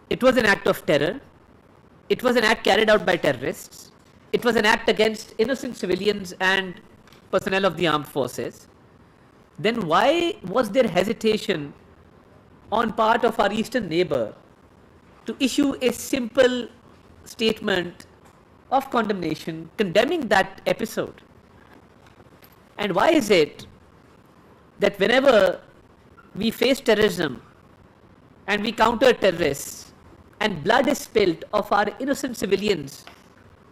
It was an act of terror. It was an act carried out by terrorists. It was an act against innocent civilians and personnel of the armed forces. Then why was there hesitation on part of our eastern neighbor to issue a simple statement of condemnation condemning that episode? And why is it that whenever we face terrorism and we counter terrorists and blood is spilt of our innocent civilians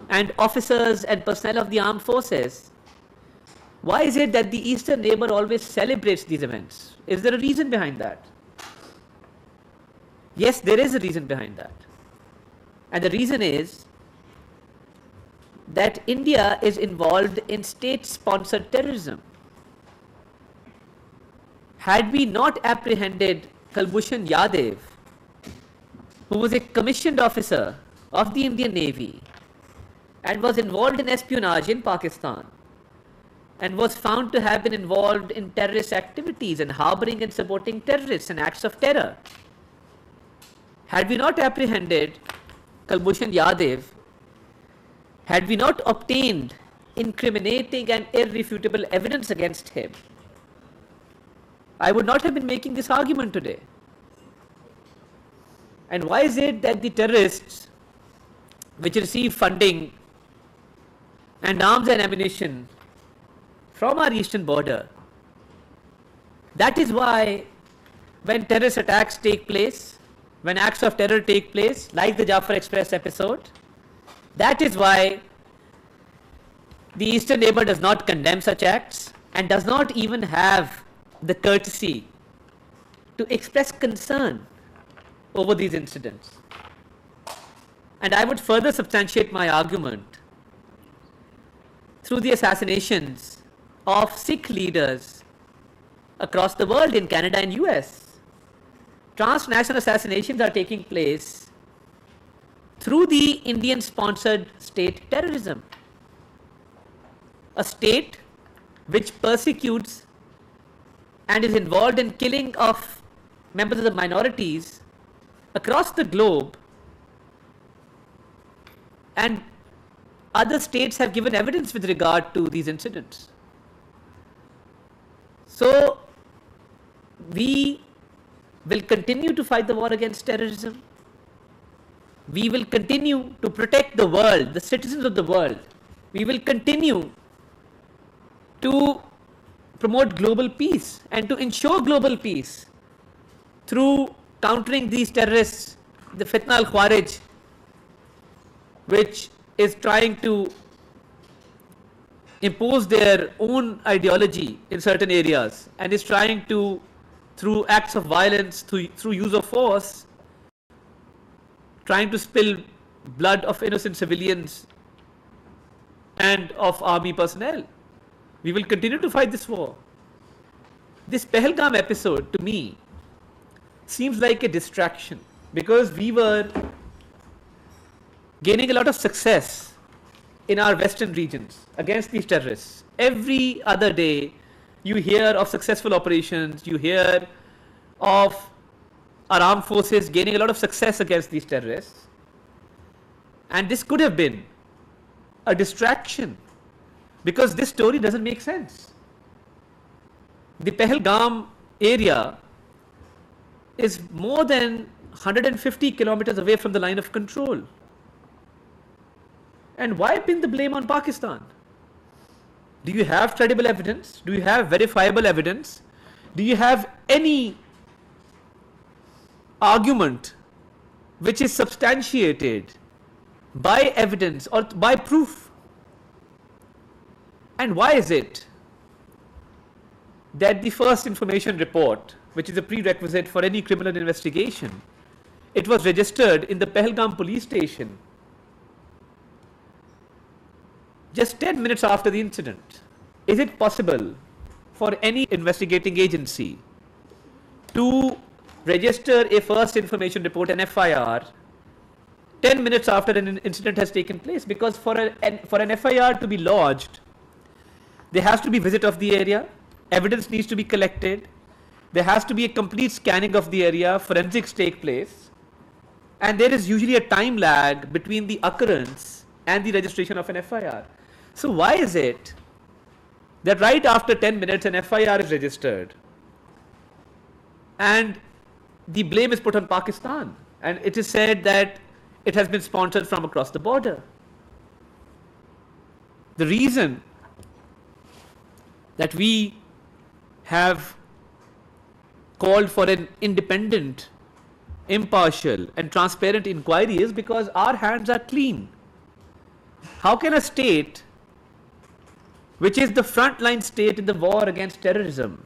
and officers and personnel of the armed forces, why is it that the eastern neighbor always celebrates these events? Is there a reason behind that? Yes, there is a reason behind that. And the reason is that India is involved in state-sponsored terrorism. Had we not apprehended Kulbhushan Yadav, who was a commissioned officer of the Indian Navy and was involved in espionage in Pakistan and was found to have been involved in terrorist activities and harboring and supporting terrorists and acts of terror, had we not apprehended Kulbhushan Yadav, had we not obtained incriminating and irrefutable evidence against him, I would not have been making this argument today. And why is it that the terrorists which receive funding and arms and ammunition from our eastern border, that is why when terrorist attacks take place, when acts of terror take place, like the Jafar Express episode, that is why the eastern neighbor does not condemn such acts and does not even have the courtesy to express concern over these incidents. And I would further substantiate my argument through the assassinations of Sikh leaders across the world in Canada and US. Transnational assassinations are taking place through the Indian-sponsored state terrorism. A state which persecutes and is involved in killing of members of the minorities across the globe, and other states have given evidence with regard to these incidents. So we will continue to fight the war against terrorism. We will continue to protect the world, the citizens of the world. We will continue to promote global peace and to ensure global peace through countering these terrorists, the Fitna al-Khawarij, which is trying to impose their own ideology in certain areas and is trying to, through acts of violence, through use of force, trying to spill blood of innocent civilians and of army personnel. We will continue to fight this war. This Pahalgam episode, to me, seems like a distraction because we were gaining a lot of success in our western regions against these terrorists. Every other day, you hear of successful operations, you hear of our armed forces gaining a lot of success against these terrorists. And this could have been a distraction because this story doesn't make sense. The Pahalgam area is more than 150 kilometers away from the line of control. And why pin the blame on Pakistan? Do you have credible evidence? Do you have verifiable evidence? Do you have any argument which is substantiated by evidence or by proof? And why is it that the first information report, which is a prerequisite for any criminal investigation, it was registered in the Pahalgam police station just 10 minutes after the incident? Is it possible for any investigating agency to register a first information report, an FIR, 10 minutes after an incident has taken place? Because for an FIR to be lodged, there has to be visit of the area, evidence needs to be collected, there has to be a complete scanning of the area, forensics take place, And there is usually a time lag between the occurrence and the registration of an FIR. So why is it that right after 10 minutes an FIR is registered and the blame is put on Pakistan, and it is said that it has been sponsored from across the border? The reason that we have called for an independent, impartial and transparent inquiry is because our hands are clean. How can a state which is the frontline state in the war against terrorism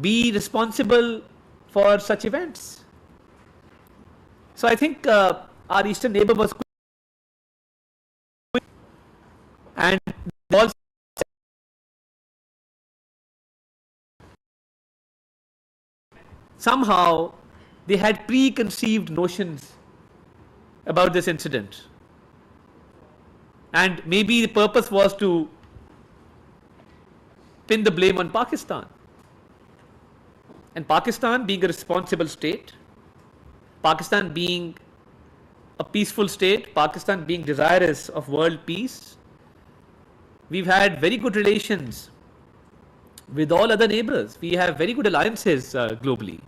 be responsible for such events? So I think our eastern neighbor was quick, and also somehow they had preconceived notions about this incident, and maybe the purpose was to pin the blame on Pakistan. And Pakistan being a responsible state, Pakistan being a peaceful state, Pakistan being desirous of world peace, we've had very good relations with all other neighbors. We have very good alliances globally.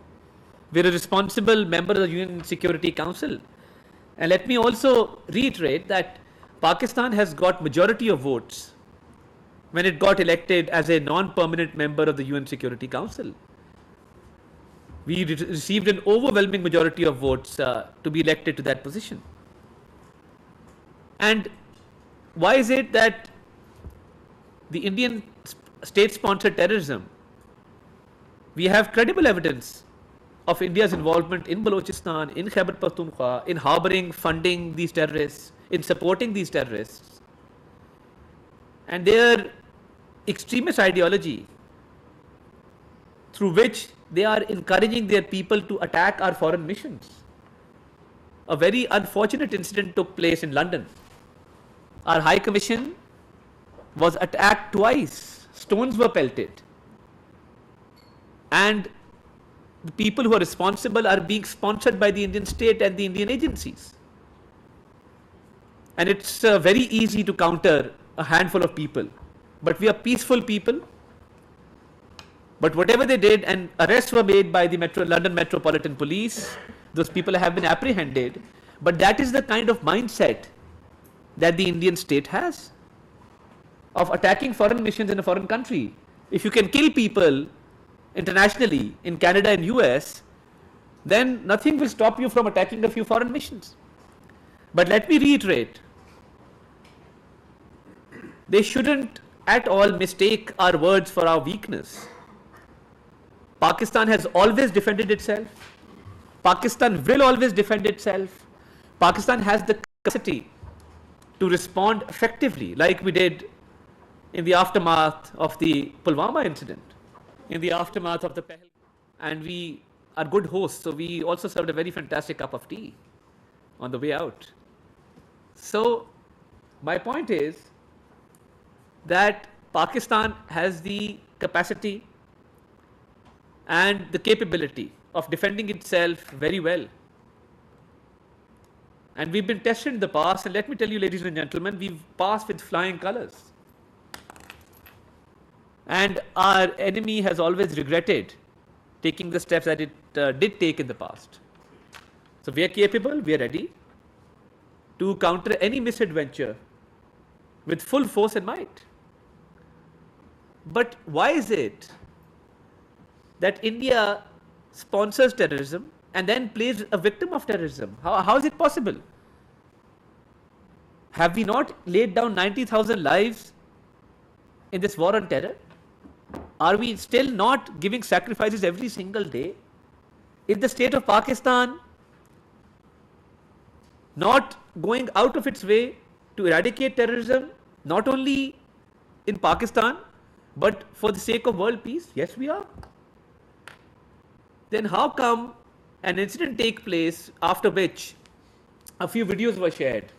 We're a responsible member of the UN Security Council. And let me also reiterate that Pakistan has got majority of votes when it got elected as a non-permanent member of the UN Security Council. We received an overwhelming majority of votes to be elected to that position. And why is it that the Indian state-sponsored terrorism, we have credible evidence of India's involvement in Balochistan, in Khyber Pakhtunkhwa, in harboring, funding these terrorists, in supporting these terrorists, and their extremist ideology through which they are encouraging their people to attack our foreign missions. A very unfortunate incident took place in London. Our High Commission was attacked twice. Stones were pelted. And the people who are responsible are being sponsored by the Indian state and the Indian agencies. And it's very easy to counter a handful of people. But we are peaceful people. But whatever they did, and arrests were made by the London Metropolitan Police, those people have been apprehended. But that is the kind of mindset that the Indian state has of attacking foreign missions in a foreign country. If you can kill people internationally in Canada and US, then nothing will stop you from attacking a few foreign missions. But let me reiterate, they shouldn't at all mistake our words for our weakness. Pakistan has always defended itself. Pakistan will always defend itself. Pakistan has the capacity to respond effectively, like we did in the aftermath of the Pulwama incident, in the aftermath of the Pahalgam. And we are good hosts, so we also served a very fantastic cup of tea on the way out. So my point is that Pakistan has the capacity and the capability of defending itself very well. And we've been tested in the past, and let me tell you, ladies and gentlemen, we've passed with flying colors. And our enemy has always regretted taking the steps that it did take in the past. So we are capable, we are ready to counter any misadventure with full force and might. But why is it that India sponsors terrorism and then plays a victim of terrorism? How is it possible? Have we not laid down 90,000 lives in this war on terror? Are we still not giving sacrifices every single day? Is the state of Pakistan not going out of its way to eradicate terrorism, not only in Pakistan, but for the sake of world peace? Yes, we are. Then how come an incident take place after which a few videos were shared?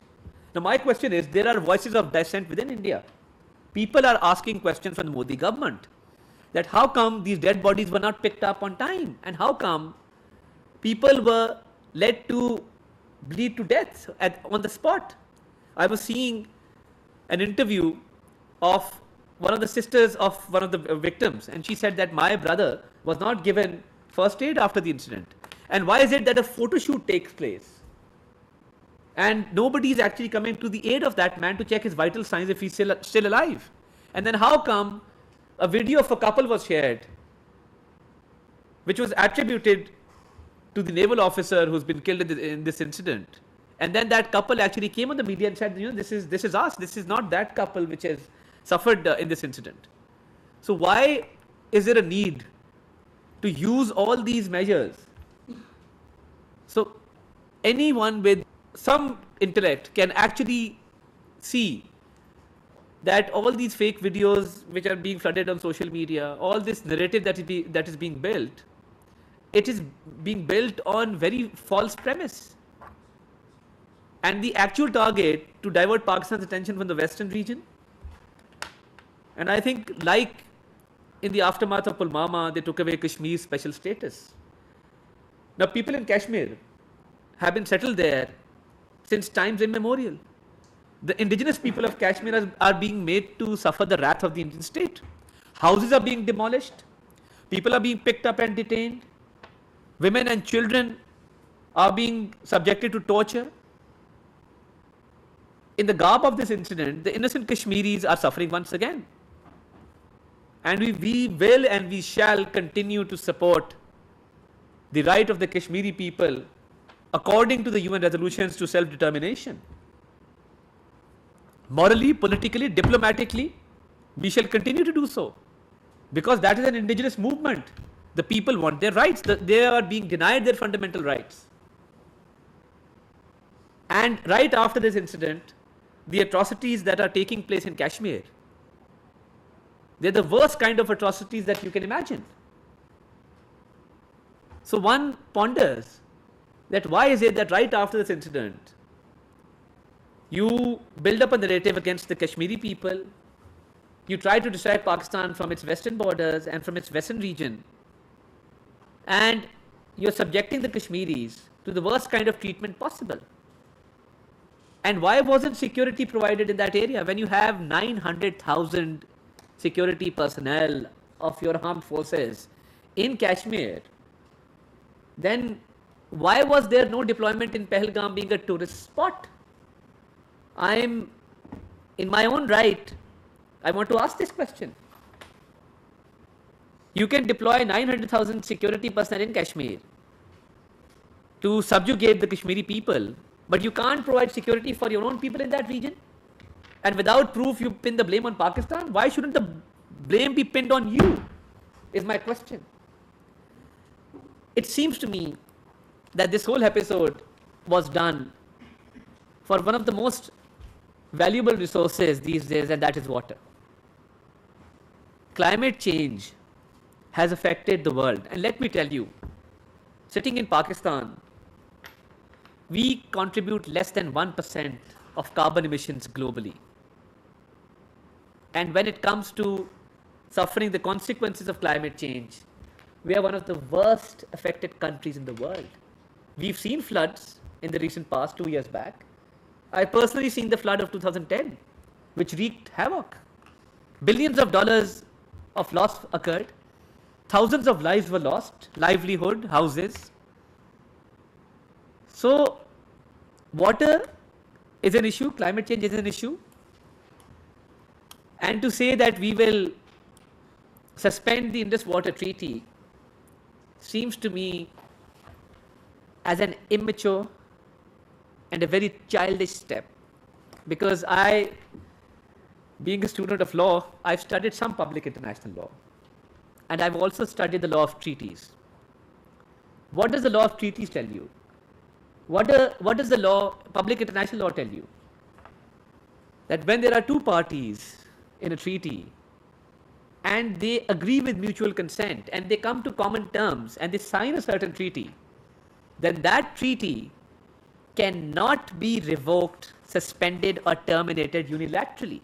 Now my question is, there are voices of dissent within India. People are asking questions from the Modi government that how come these dead bodies were not picked up on time, and how come people were led to bleed to death on the spot. I was seeing an interview of one of the sisters of one of the victims, and she said that my brother was not given first aid after the incident. And why is it that a photo shoot takes place and nobody is actually coming to the aid of that man to check his vital signs if he's still alive? And then how come a video of a couple was shared which was attributed to the naval officer who's been killed in this incident, and then that couple actually came on the media and said, this is us, this is not that couple which has suffered in this incident. So why is there a need to use all these measures? So anyone with some intellect can actually see that all these fake videos which are being flooded on social media, all this narrative that is being built, it is being built on very false premise. And the actual target to divert Pakistan's attention from the western region. And I think, like in the aftermath of Pulwama, they took away Kashmir's special status. Now people in Kashmir have been settled there since times immemorial. The indigenous people of Kashmir are being made to suffer the wrath of the Indian state. Houses are being demolished. People are being picked up and detained. Women and children are being subjected to torture. In the garb of this incident, the innocent Kashmiris are suffering once again. And we will and we shall continue to support the right of the Kashmiri people according to the UN resolutions to self-determination. Morally, politically, diplomatically, we shall continue to do so, because that is an indigenous movement. The people want their rights. They are being denied their fundamental rights. And right after this incident, the atrocities that are taking place in Kashmir, they're the worst kind of atrocities that you can imagine. So one ponders that why is it that right after this incident, you build up a narrative against the Kashmiri people, you try to distract Pakistan from its western borders and from its western region, and you're subjecting the Kashmiris to the worst kind of treatment possible. And why wasn't security provided in that area when you have 900,000 security personnel of your armed forces in Kashmir? Then why was there no deployment in Pahalgam being a tourist spot? I'm, in my own right, I want to ask this question. You can deploy 900,000 security personnel in Kashmir to subjugate the Kashmiri people, but you can't provide security for your own people in that region. And without proof, you pin the blame on Pakistan. Why shouldn't the blame be pinned on you, is my question. It seems to me that this whole episode was done for one of the most valuable resources these days, and that is water. Climate change has affected the world. And let me tell you, sitting in Pakistan, we contribute less than 1% of carbon emissions globally. And when it comes to suffering the consequences of climate change, we are one of the worst affected countries in the world. We've seen floods in the recent past, 2 years back. I personally seen the flood of 2010, which wreaked havoc. Billions of dollars of loss occurred. Thousands of lives were lost, livelihood, houses. So, water is an issue, climate change is an issue. And to say that we will suspend the Indus Water Treaty seems to me as an immature and a very childish step. Because I, being a student of law, I've studied some public international law. And I've also studied the law of treaties. What does the law of treaties tell you? What does the law, public international law, tell you? That when there are two parties in a treaty and they agree with mutual consent and they come to common terms and they sign a certain treaty, then that treaty cannot be revoked, suspended, or terminated unilaterally.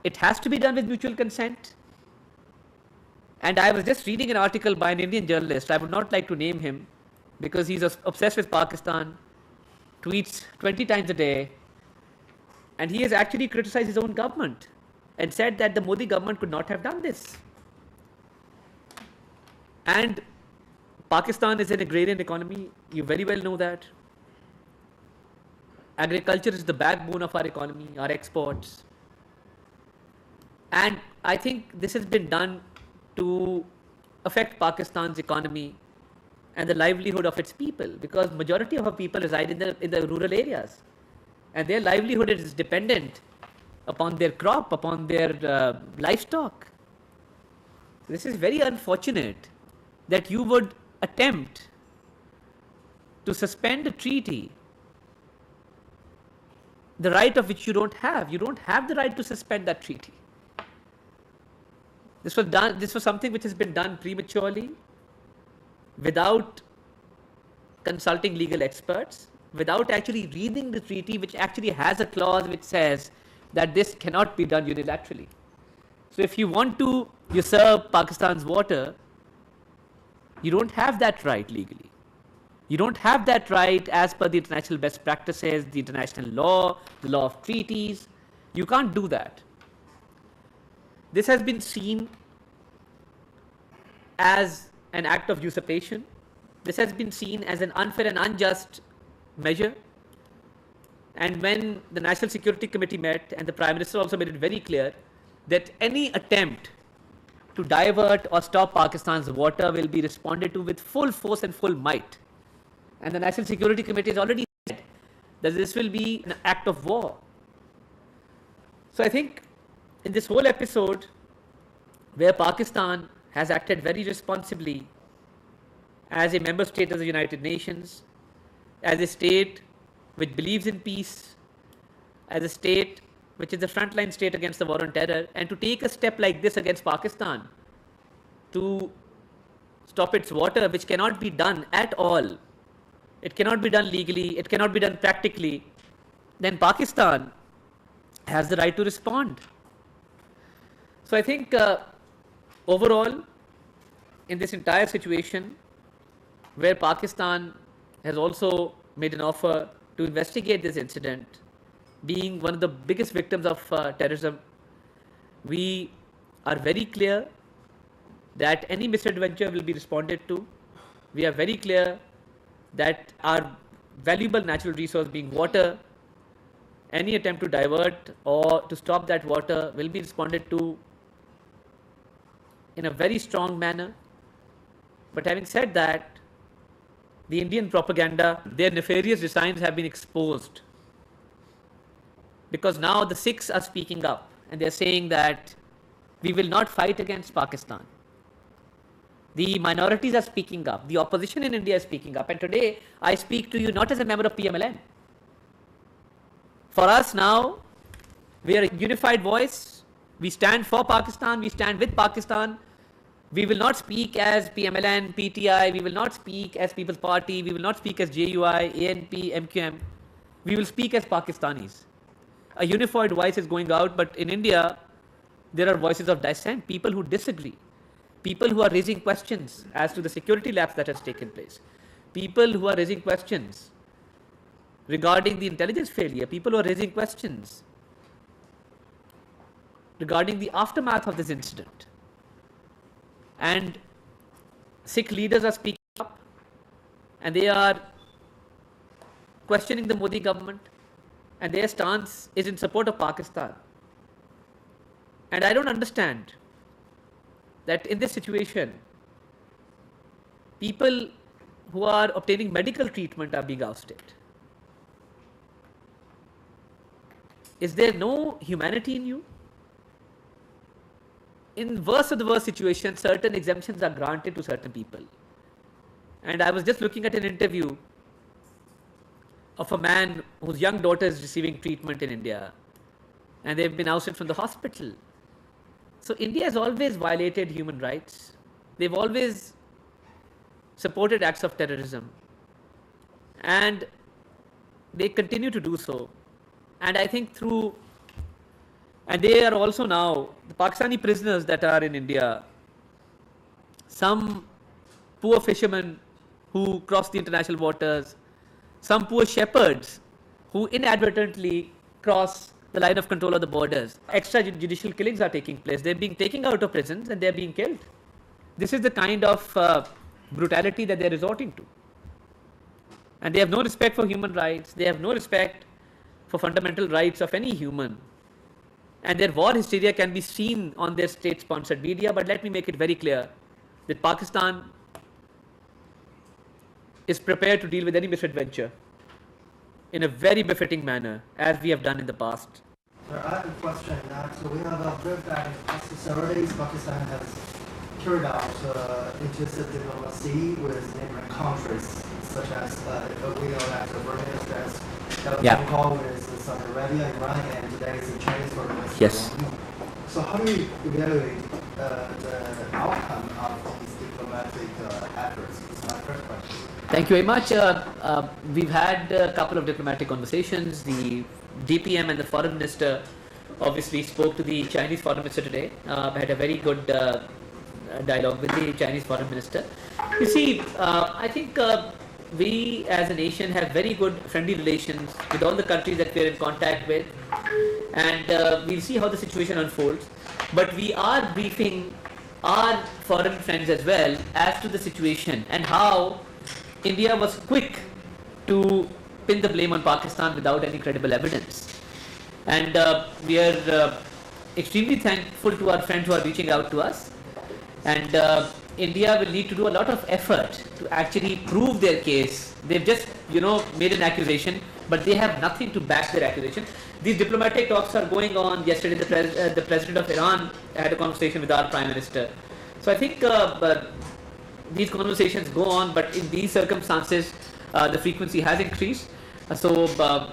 It has to be done with mutual consent. And I was just reading an article by an Indian journalist. I would not like to name him because he's obsessed with Pakistan, tweets 20 times a day, and he has actually criticized his own government and said that the Modi government could not have done this. And Pakistan is an agrarian economy. You very well know that. Agriculture is the backbone of our economy, our exports. And I think this has been done to affect Pakistan's economy and the livelihood of its people, because majority of our people reside in the rural areas, and their livelihood is dependent upon their crop, upon their livestock. This is very unfortunate that you would attempt to suspend a treaty, the right of which you don't have. You don't have the right to suspend that treaty. This was something which has been done prematurely, without consulting legal experts, without actually reading the treaty, which actually has a clause which says that this cannot be done unilaterally. So if you want to usurp Pakistan's water, you don't have that right legally. You don't have that right as per the international best practices, the international law, the law of treaties. You can't do that. This has been seen as an act of usurpation. This has been seen as an unfair and unjust measure. And when the National Security Committee met, and the Prime Minister also made it very clear that any attempt to divert or stop Pakistan's water will be responded to with full force and full might. And the National Security Committee has already said that this will be an act of war. So I think in this whole episode, where Pakistan has acted very responsibly as a member state of the United Nations, as a state which believes in peace, as a state which is the frontline state against the war on terror, and to take a step like this against Pakistan to stop its water, which cannot be done at all, it cannot be done legally, it cannot be done practically, then Pakistan has the right to respond. So I think overall, in this entire situation, where Pakistan has also made an offer to investigate this incident, being one of the biggest victims of terrorism, we are very clear that any misadventure will be responded to. We are very clear that our valuable natural resource being water, any attempt to divert or to stop that water will be responded to in a very strong manner. But having said that, the Indian propaganda, their nefarious designs have been exposed, because now the Sikhs are speaking up and they're saying that we will not fight against Pakistan. The minorities are speaking up, the opposition in India is speaking up, and today I speak to you not as a member of PMLN. For us now, we are a unified voice. We stand for Pakistan, we stand with Pakistan. We will not speak as PMLN, PTI, we will not speak as People's Party, we will not speak as JUI, ANP, MQM. We will speak as Pakistanis. A unified voice is going out, but in India, there are voices of dissent, people who disagree, people who are raising questions as to the security lapse that has taken place, people who are raising questions regarding the intelligence failure, people who are raising questions regarding the aftermath of this incident. And Sikh leaders are speaking up and they are questioning the Modi government, and their stance is in support of Pakistan. And I don't understand that in this situation, people who are obtaining medical treatment are being ousted. Is there no humanity in you? In worst of the worst situations, certain exemptions are granted to certain people. And I was just looking at an interview of a man whose young daughter is receiving treatment in India, and they've been ousted from the hospital. So India has always violated human rights. They've always supported acts of terrorism, and they continue to do so. And I think and they are also now, the Pakistani prisoners that are in India, some poor fishermen who cross the international waters, some poor shepherds who inadvertently cross the line of control of the borders. Extrajudicial killings are taking place. They're being taken out of prisons and they're being killed. This is the kind of brutality that they're resorting to. And they have no respect for human rights. They have no respect for fundamental rights of any human. And their war hysteria can be seen on their state-sponsored media. But let me make it very clear that Pakistan is prepared to deal with any misadventure in a very befitting manner, as we have done in the past. Sir, I have a question. We have observed that in past several Pakistan has carried out intensive diplomacy with neighboring countries, such as we know that the Burmese has held a phone call with Saudi Arabia, Iran, and today is the Chinese foreign minister. Yes. So how do you evaluate the outcome of these diplomatic efforts? This is my first question. Thank you very much. We've had a couple of diplomatic conversations. The DPM and the foreign minister obviously spoke to the Chinese foreign minister today. I had a very good dialogue with the Chinese foreign minister. You see, I think we as a nation have very good friendly relations with all the countries that we're in contact with, and we'll see how the situation unfolds. But we are briefing our foreign friends as well as to the situation and how India was quick to pin the blame on Pakistan without any credible evidence. And we are extremely thankful to our friends who are reaching out to us. And India will need to do a lot of effort to actually prove their case. They've just, made an accusation, but they have nothing to back their accusation. These diplomatic talks are going on. Yesterday, the president of Iran had a conversation with our prime minister. So I think these conversations go on, but in these circumstances, the frequency has increased. So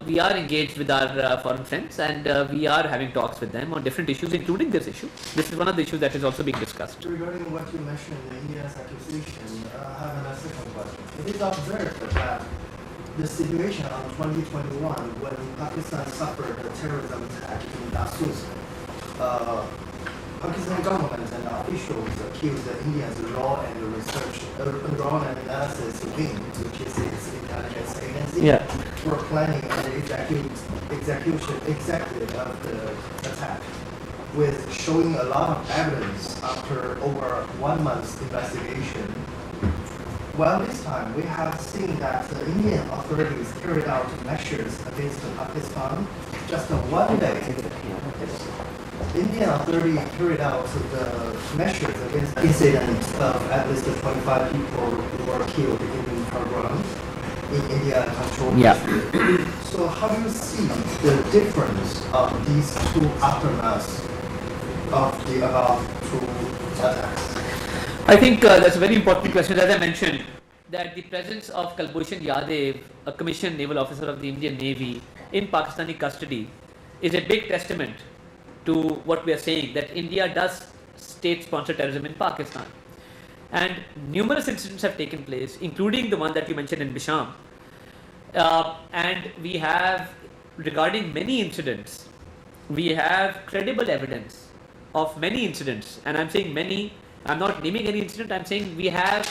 we are engaged with our foreign friends, and we are having talks with them on different issues, including this issue. This is one of the issues that is also being discussed. Regarding what you mentioned in India's accusation, I have another second question. It is observed that the situation on 2021, when Pakistan suffered a terrorism attack in Indus, Pakistan government and officials accused the Indians raw and analysis wing, which is its intelligence agency, for planning and executive of the attack, with showing a lot of evidence after over 1 month's investigation. Well, this time we have seen that the Indian authorities carried out measures against Pakistan just 1 day. Indian authorities carried out the measures against the incident of at least 25 people who were killed in Pahalgam in India controlled Kashmir. So how do you see the difference of these two aftermaths of the above two attacks? I think that's a very important question. As I mentioned, that the presence of Kulbhushan Yadav, a commissioned naval officer of the Indian Navy, in Pakistani custody is a big testament to what we are saying, that India does state-sponsor terrorism in Pakistan. And numerous incidents have taken place, including the one that you mentioned in Bisham. And we have, regarding many incidents, we have credible evidence of many incidents. And I'm saying many, I'm not naming any incident, I'm saying we have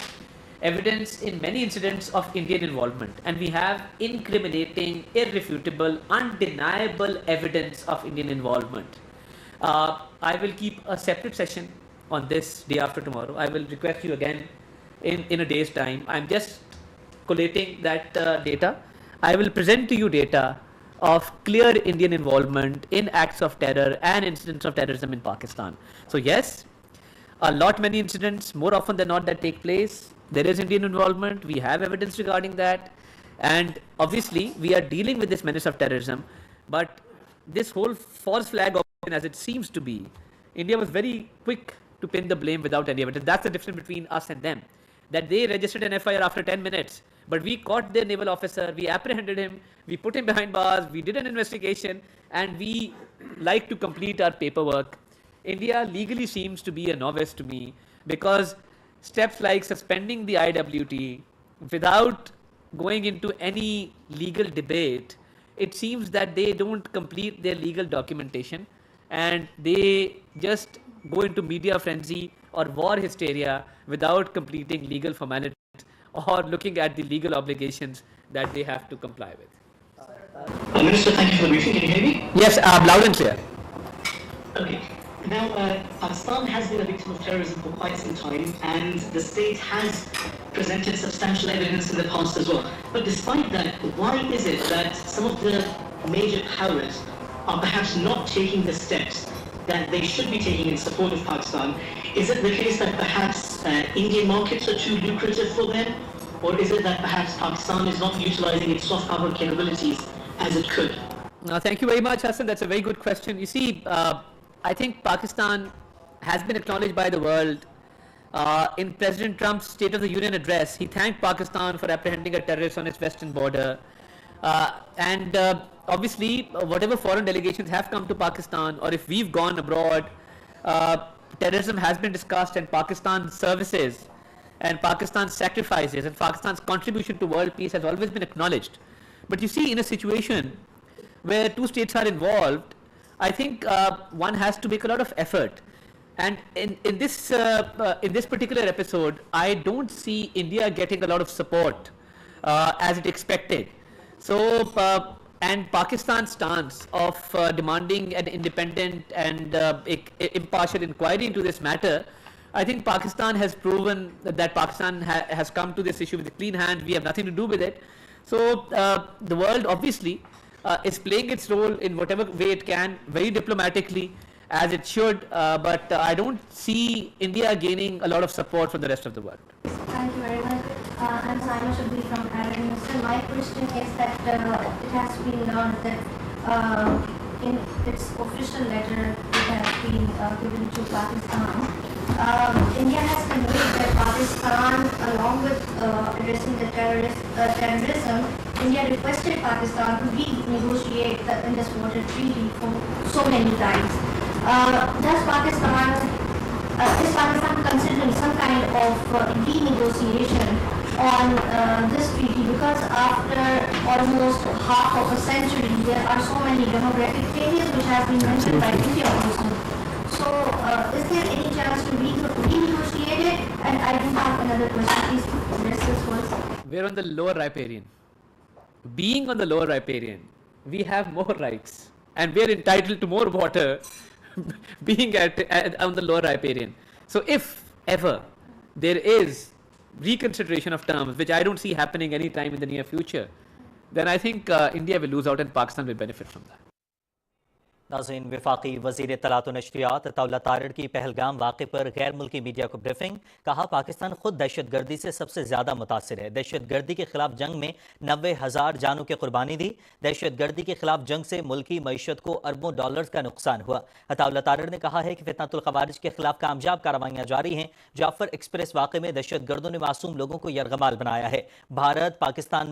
evidence in many incidents of Indian involvement. And we have incriminating, irrefutable, undeniable evidence of Indian involvement. I will keep a separate session on this day after tomorrow. I will request you again in a day's time. I'm just collating that data. I will present to you data of clear Indian involvement in acts of terror and incidents of terrorism in Pakistan. So yes, many incidents, more often than not, that take place. There is Indian involvement. We have evidence regarding that. And obviously, we are dealing with this menace of terrorism. But this whole false flag operation, as it seems to be, India was very quick to pin the blame without any evidence. That's the difference between us and them. That they registered an FIR after 10 minutes. But we caught their naval officer, we apprehended him, we put him behind bars, we did an investigation, and we like to complete our paperwork. India legally seems to be a novice to me, because steps like suspending the IWT without going into any legal debate, it seems that they don't complete their legal documentation and they just go into media frenzy or war hysteria without completing legal formalities or looking at the legal obligations that they have to comply with. Minister, thank you for the briefing. Can you hear me? Yes, loud and clear. Okay. Now, Pakistan has been a victim of terrorism for quite some time, and the state has presented substantial evidence in the past as well. But despite that, why is it that some of the major powers are perhaps not taking the steps that they should be taking in support of Pakistan? Is it the case that perhaps Indian markets are too lucrative for them? Or is it that perhaps Pakistan is not utilizing its soft power capabilities as it could? Thank you very much, Hassan. That's a very good question. You see, I think Pakistan has been acknowledged by the world. In President Trump's State of the Union address, he thanked Pakistan for apprehending a terrorist on its western border. And obviously, whatever foreign delegations have come to Pakistan, or if we've gone abroad, terrorism has been discussed, and Pakistan's services and Pakistan's sacrifices and Pakistan's contribution to world peace has always been acknowledged. But you see, in a situation where two states are involved, I think one has to make a lot of effort. And in this particular episode, I don't see India getting a lot of support as it expected. So, and Pakistan's stance of demanding an independent and impartial inquiry into this matter, I think Pakistan has proven that Pakistan has come to this issue with a clean hand. We have nothing to do with it. So the world obviously is playing its role in whatever way it can, very diplomatically, as it should, but I don't see India gaining a lot of support from the rest of the world. Thank you very much. I'm Saima Shabbi from RNN. My question is that it has been learned that in its official letter it has been given to Pakistan, India has conveyed that Pakistan, along with addressing the terrorism, India requested Pakistan to renegotiate the Indus Water Treaty for so many times. Is Pakistan considering some kind of renegotiation on this treaty? Because after almost half of a century, there are so many demographic changes which have been mentioned by India also. So, is there any chance to renegotiate it? And I do have another question. Please address this first. We're on the lower riparian. Being on the lower riparian, we have more rights, and we're entitled to more water being on the lower riparian. So if ever there is reconsideration of terms, which I don't see happening anytime in the near future, then I think India will lose out and Pakistan will benefit from that. नाज़रीन, वफाकी वज़ीर इत्तलात व नशरियात अत्ता तारड़ की पहलगाम वाक़े पर गैर मुल्की मीडिया को ब्रीफिंग। कहा, पाकिस्तान खुद दहशत गर्दी से सबसे ज़्यादा मुतासिर है। दहशत गर्दी के खिलाफ जंग में 90,000 जानों की कुर्बानी दी। दहशत गर्दी के खिलाफ जंग से मुल्की मईशत को अरबों डॉलर्स का नुकसान हुआ। अत्ता तारड़ ने कहा है कि फितनतुल ख़वारिज के खिलाफ कामयाब कार्रवाइयाँ जारी हैं। जाफर एक्सप्रेस वाक़े में दहशत गर्दों ने मासूम लोगों को यरगमाल बनाया है। भारत पाकिस्तान